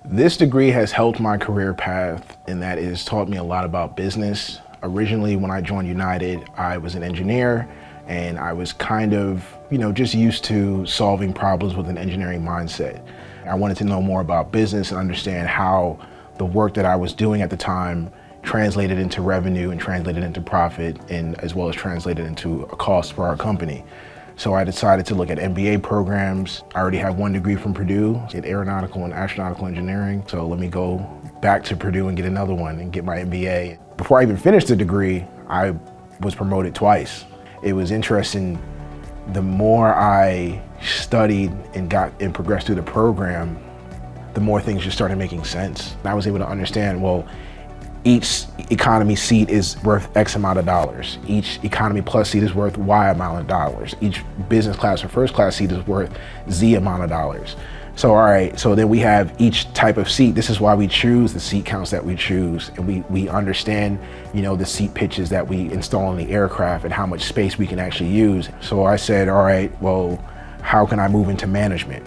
This degree has helped my career path in that it has taught me a lot about business. Originally, when I joined United, I was an engineer and I was kind of, just used to solving problems with an engineering mindset. I wanted to know more about business and understand how the work that I was doing at the time translated into revenue and translated into profit, and as well as translated into a cost for our company. So I decided to look at MBA programs. I already have one degree from Purdue in aeronautical and astronautical engineering. So let me go back to Purdue and get another one and get my MBA. Before I even finished the degree, I was promoted twice. It was interesting. The more I studied and progressed through the program, the more things just started making sense. And I was able to understand, well, each economy seat is worth X amount of dollars. Each economy plus seat is worth Y amount of dollars. Each business class or first class seat is worth Z amount of dollars. So all right, so then we have each type of seat. This is why we choose the seat counts that we choose. And we understand, the seat pitches that we install in the aircraft and how much space we can actually use. So I said, all right, well, how can I move into management?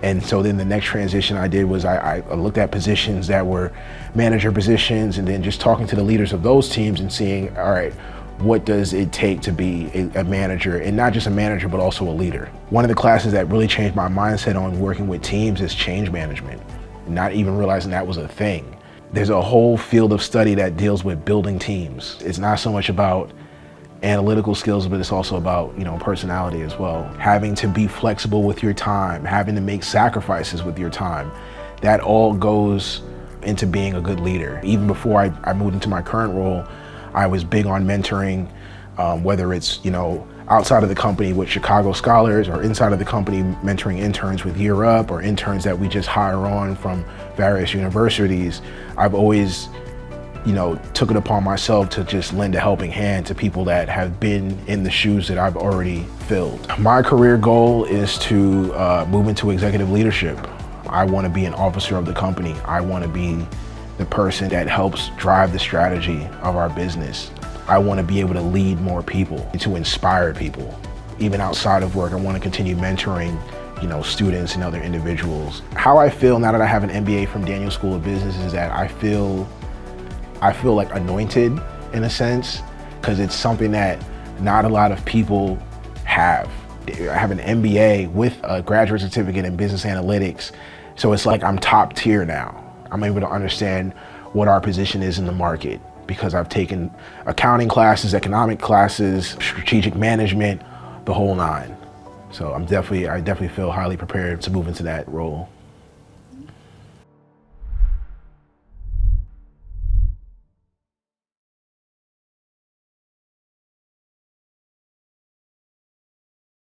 And so then the next transition I did was I looked at positions that were manager positions, and then just talking to the leaders of those teams and seeing, all right, what does it take to be a manager, and not just a manager, but also a leader. One of the classes that really changed my mindset on working with teams is change management, not even realizing that was a thing. There's a whole field of study that deals with building teams. It's not so much about analytical skills, but it's also about, personality as well. Having to be flexible with your time, having to make sacrifices with your time. That all goes into being a good leader. Even before I moved into my current role, I was big on mentoring, whether it's, outside of the company with Chicago scholars, or inside of the company mentoring interns with Year Up, or interns that we just hire on from various universities. I've always took it upon myself to just lend a helping hand to people that have been in the shoes that I've already filled. My career goal is to move into executive leadership. I want to be an officer of the company. I want to be the person that helps drive the strategy of our business. I want to be able to lead more people, to inspire people. Even outside of work, I want to continue mentoring students and other individuals. How I feel now that I have an MBA from Daniel School of Business is that I feel like anointed in a sense, because it's something that not a lot of people have. I have an MBA with a graduate certificate in business analytics, so it's like I'm top tier now. I'm able to understand what our position is in the market because I've taken accounting classes, economic classes, strategic management, the whole nine. So I definitely feel highly prepared to move into that role.